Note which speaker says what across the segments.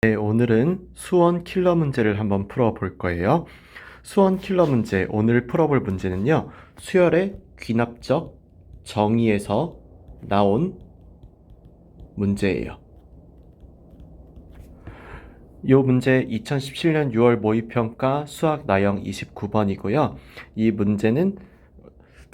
Speaker 1: 네, 오늘은 수원 킬러 문제를 한번 풀어볼 거예요. 수원 킬러 문제, 오늘 풀어볼 문제는요. 수열의 귀납적 정의에서 나온 문제예요. 이 문제 2017년 6월 모의평가 수학 나형 29번이고요. 이 문제는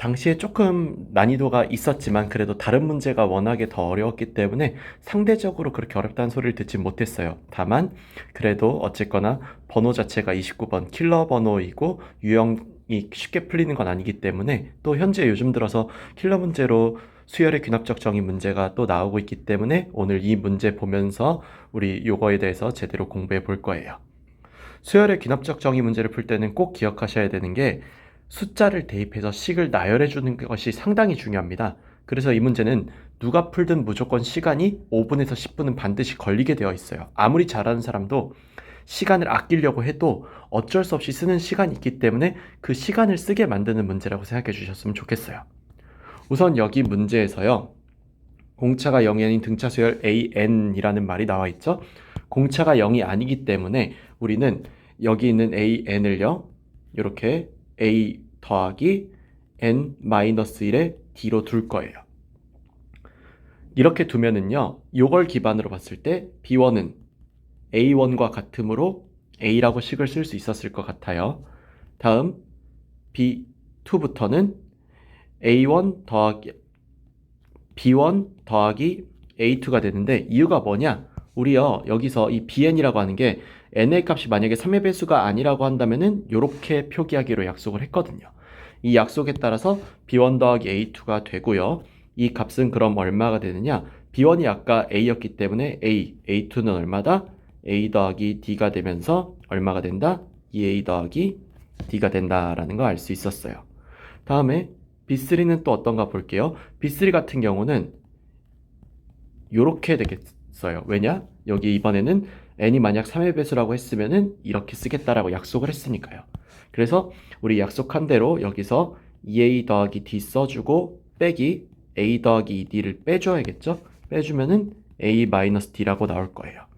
Speaker 1: 당시에 조금 난이도가 있었지만 그래도 다른 문제가 워낙에 더 어려웠기 때문에 상대적으로 그렇게 어렵다는 소리를 듣지 못했어요. 다만 그래도 어쨌거나 번호 자체가 29번 킬러 번호이고 유형이 쉽게 풀리는 건 아니기 때문에 또 현재 요즘 들어서 킬러 문제로 수열의 귀납적 정의 문제가 또 나오고 있기 때문에 오늘 이 문제 보면서 우리 요거에 대해서 제대로 공부해 볼 거예요. 수열의 귀납적 정의 문제를 풀 때는 꼭 기억하셔야 되는 게 숫자를 대입해서 식을 나열해 주는 것이 상당히 중요합니다. 그래서 이 문제는 누가 풀든 무조건 시간이 5분에서 10분은 반드시 걸리게 되어 있어요. 아무리 잘하는 사람도 시간을 아끼려고 해도 어쩔 수 없이 쓰는 시간이 있기 때문에 그 시간을 쓰게 만드는 문제라고 생각해 주셨으면 좋겠어요. 우선 여기 문제에서요. 공차가 0이 아닌 등차 수열 AN이라는 말이 나와 있죠. 공차가 0이 아니기 때문에 우리는 여기 있는 AN을요. 이렇게 A 더하기 N-1의 D로 둘 거예요. 이렇게 두면은요. 요걸 기반으로 봤을 때 B1은 A1과 같으므로 A라고 식을 쓸 수 있었을 것 같아요. 다음 B2부터는 A1 더하기 B1 더하기 A2가 되는데 이유가 뭐냐? 우리요 여기서 이 BN이라고 하는 게 n의 값이 만약에 3의 배수가 아니라고 한다면은 이렇게 표기하기로 약속을 했거든요. 이 약속에 따라서 B1 더하기 A2가 되고요. 이 값은 그럼 얼마가 되느냐? B1이 아까 A였기 때문에 A, A2는 얼마다? A 더하기 D가 되면서 얼마가 된다? 2A 더하기 D가 된다라는 거 알 수 있었어요. 다음에 B3는 또 어떤가 볼게요. B3 같은 경우는 이렇게 되겠어요. 왜냐? 여기 이번에는 n이 만약 3의 배수라고 했으면은 이렇게 쓰겠다라고 약속을 했으니까요. 그래서 우리 약속한 대로 여기서 2a 더하기 d 써주고 빼기 a 더하기 2d를 빼줘야겠죠? 빼주면은 a-d라고 나올 거예요.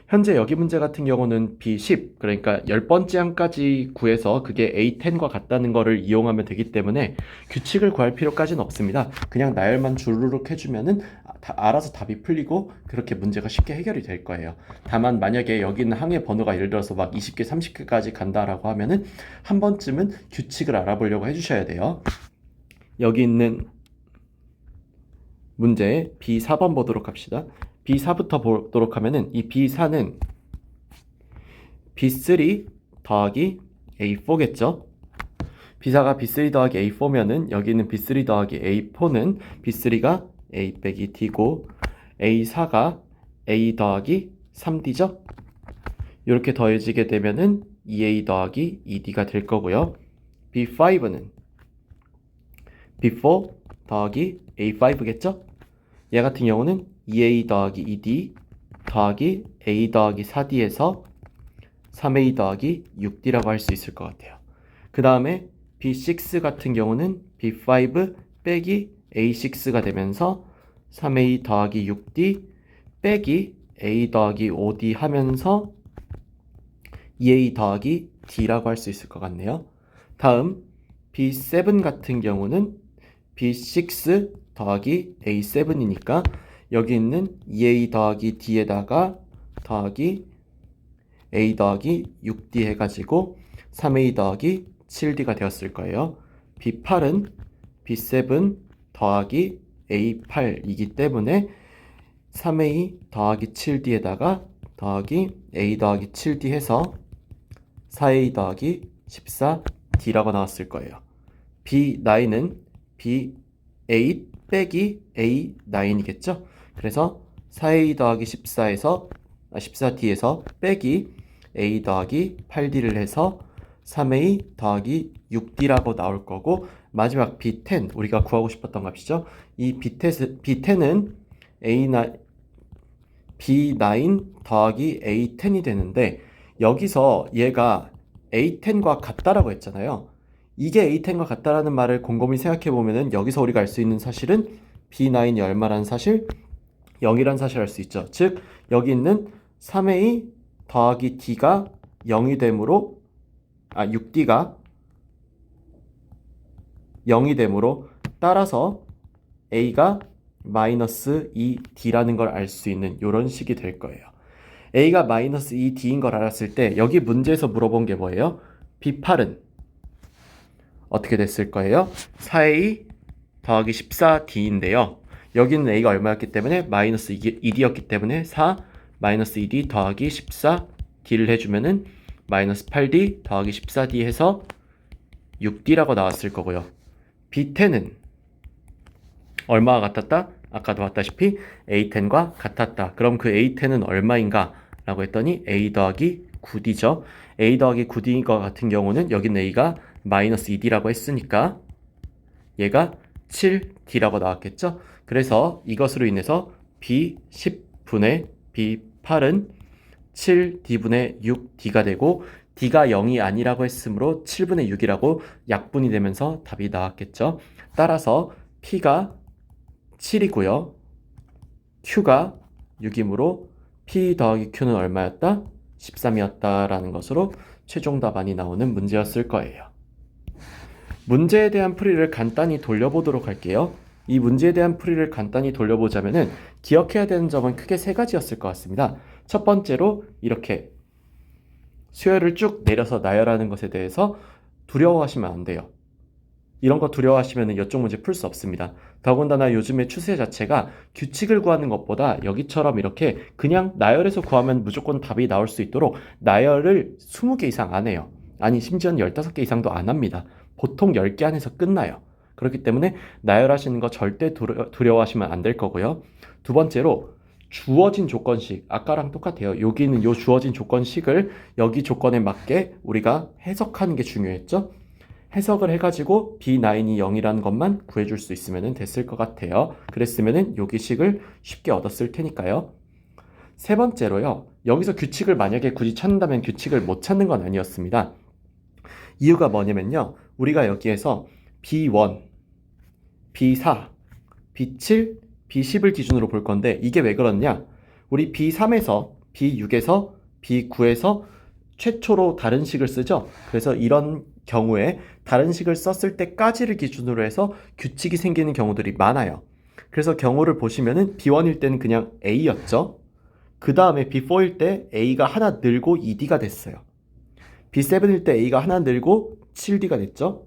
Speaker 1: 현재 여기 문제 같은 경우는 B10, 그러니까 10번째 항까지 구해서 그게 A10과 같다는 거를 이용하면 되기 때문에 규칙을 구할 필요까지는 없습니다. 그냥 나열만 주르륵 해주면은 알아서 답이 풀리고 그렇게 문제가 쉽게 해결이 될 거예요. 다만 만약에 여기 있는 항의 번호가 예를 들어서 막 20개, 30개까지 간다라고 하면은 한 번쯤은 규칙을 알아보려고 해주셔야 돼요. 여기 있는 문제 B4번 보도록 합시다. B4부터 보도록 하면은 이 B4는 B3 더하기 A4겠죠? B4가 B3 더하기 A4면은 여기 있는 B3 더하기 A4는 B3가 A 빼기 D고 A4가 A 더하기 3D죠? 이렇게 더해지게 되면은 2A 더하기 2D가 될 거고요. B5는 B4 더하기 A5겠죠? 얘 같은 경우는 2A 더하기 2D 더하기 A 더하기 4D에서 3A 더하기 6D라고 할 수 있을 것 같아요. 그 다음에 B6 같은 경우는 B5 빼기 A6가 되면서 3A 더하기 6D 빼기 A 더하기 5D 하면서 2A 더하기 D라고 할 수 있을 것 같네요. 다음 B7 같은 경우는 B6 더하기 A7이니까 여기 있는 2A 더하기 D에다가 더하기 A 더하기 6D 해가지고 3A 더하기 7D가 되었을 거예요. B8은 B7 더하기 A8이기 때문에 3A 더하기 7D에다가 더하기 A 더하기 7D 해서 4A 더하기 14D라고 나왔을 거예요. B9은 B8 빼기 A9이겠죠? 그래서 4A 더하기 14D에서 빼기 A 더하기 8D를 해서 3A 더하기 6D라고 나올 거고 마지막 B10 우리가 구하고 싶었던 값이죠. 이 B10은 B9 더하기 A10이 되는데 여기서 얘가 A10과 같다라고 했잖아요. 이게 A10과 같다라는 말을 곰곰이 생각해 보면은 여기서 우리가 알 수 있는 사실은 B9이 얼마라는 사실, 0이라는 사실을 알 수 있죠. 즉 여기 있는 3a 더하기 d가 0이 되므로 6d가 0이 되므로 따라서 a가 마이너스 2d라는 걸 알 수 있는 이런 식이 될 거예요. a가 마이너스 2d인 걸 알았을 때 여기 문제에서 물어본 게 뭐예요? B8은 어떻게 됐을 거예요? 4a 더하기 14d인데요. 여기는 a가 얼마였기 때문에 마이너스 2d였기 때문에 4 마이너스 2d 더하기 14d를 해주면은 마이너스 8d 더하기 14d 해서 6d라고 나왔을 거고요. B10은 얼마와 같았다? 아까도 봤다시피 A10과 같았다. 그럼 그 A10은 얼마인가? 라고 했더니 A 더하기 9D죠. A 더하기 9D인 것 같은 경우는 여긴 A가 마이너스 2D라고 했으니까 얘가 7D라고 나왔겠죠. 그래서 이것으로 인해서 B10분의 B8은 7D분의 6D가 되고 D가 0이 아니라고 했으므로 7분의 6이라고 약분이 되면서 답이 나왔겠죠. 따라서 P가 7이고요. Q가 6이므로 P 더하기 Q는 얼마였다? 13이었다라는 것으로 최종 답안이 나오는 문제였을 거예요. 문제에 대한 풀이를 간단히 돌려보도록 할게요. 이 문제에 대한 풀이를 간단히 돌려보자면은 기억해야 되는 점은 크게 세 가지였을 것 같습니다. 첫 번째로 이렇게 수열을 쭉 내려서 나열하는 것에 대해서 두려워하시면 안 돼요. 이런 거 두려워하시면 이쪽 문제 풀 수 없습니다. 더군다나 요즘의 추세 자체가 규칙을 구하는 것보다 여기처럼 이렇게 그냥 나열해서 구하면 무조건 답이 나올 수 있도록 나열을 20개 이상 안 해요. 아니 심지어는 15개 이상도 안 합니다. 보통 10개 안에서 끝나요. 그렇기 때문에 나열하시는 거 절대 두려워하시면 안 될 거고요. 두 번째로 주어진 조건식, 아까랑 똑같아요. 여기는 요 주어진 조건식을 여기 조건에 맞게 우리가 해석하는 게 중요했죠. 해석을 해가지고 B9이 0이라는 것만 구해줄 수 있으면 됐을 것 같아요. 그랬으면 여기 식을 쉽게 얻었을 테니까요. 세 번째로요. 여기서 규칙을 만약에 굳이 찾는다면 규칙을 못 찾는 건 아니었습니다. 이유가 뭐냐면요. 우리가 여기에서 B1, B4, B7, B10을 기준으로 볼 건데 이게 왜 그러냐? 우리 B3에서, B6에서, B9에서 최초로 다른 식을 쓰죠. 그래서 이런 경우에 다른 식을 썼을 때까지를 기준으로 해서 규칙이 생기는 경우들이 많아요. 그래서 경우를 보시면은 B1일 때는 그냥 A였죠. 그 다음에 B4일 때 A가 하나 늘고 2D가 됐어요. B7일 때 A가 하나 늘고 7D가 됐죠.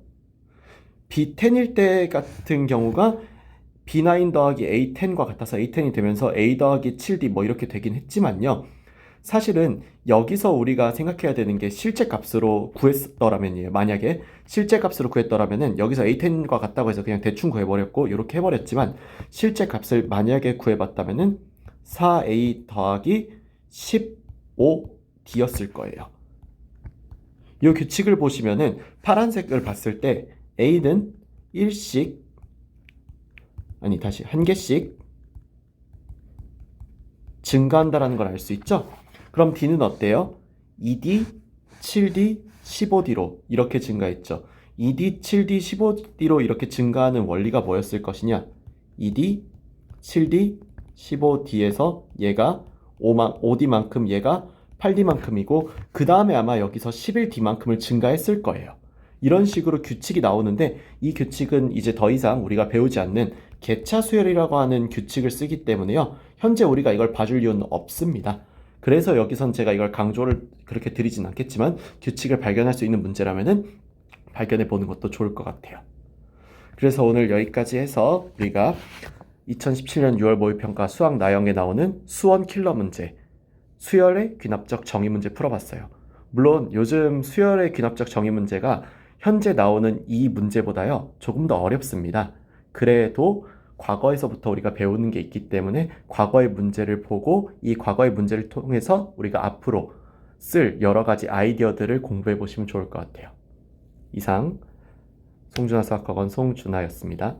Speaker 1: B10일 때 같은 경우가 B9 더하기 A10과 같아서 A10이 되면서 A 더하기 7D 뭐 이렇게 되긴 했지만요. 사실은 여기서 우리가 생각해야 되는 게 실제 값으로 구했더라면이에요. 만약에 실제 값으로 구했더라면은 여기서 A10과 같다고 해서 그냥 대충 구해버렸고 이렇게 해버렸지만 실제 값을 만약에 구해봤다면은 4A 더하기 15D였을 거예요. 이 규칙을 보시면은 파란색을 봤을 때 A는 1씩 아니 다시 한 개씩 증가한다라는 걸 알 수 있죠? 그럼 D는 어때요? 2D, 7D, 15D로 이렇게 증가했죠. 2D, 7D, 15D로 이렇게 증가하는 원리가 뭐였을 것이냐? 2D, 7D, 15D에서 얘가 5D만큼 얘가 8D만큼이고 그 다음에 아마 여기서 11D만큼을 증가했을 거예요. 이런 식으로 규칙이 나오는데 이 규칙은 이제 더 이상 우리가 배우지 않는 개차 수열이라고 하는 규칙을 쓰기 때문에요. 현재 우리가 이걸 봐줄 이유는 없습니다. 그래서 여기선 제가 이걸 강조를 그렇게 드리진 않겠지만 규칙을 발견할 수 있는 문제라면은 발견해 보는 것도 좋을 것 같아요. 그래서 오늘 여기까지 해서 우리가 2017년 6월 모의평가 수학 나형에 나오는 수원 킬러 문제, 수열의 귀납적 정의 문제 풀어봤어요. 물론 요즘 수열의 귀납적 정의 문제가 현재 나오는 이 문제보다요 조금 더 어렵습니다. 그래도 과거에서부터 우리가 배우는 게 있기 때문에 과거의 문제를 보고 이 과거의 문제를 통해서 우리가 앞으로 쓸 여러 가지 아이디어들을 공부해 보시면 좋을 것 같아요. 이상 송준아 수학학원 송준아였습니다.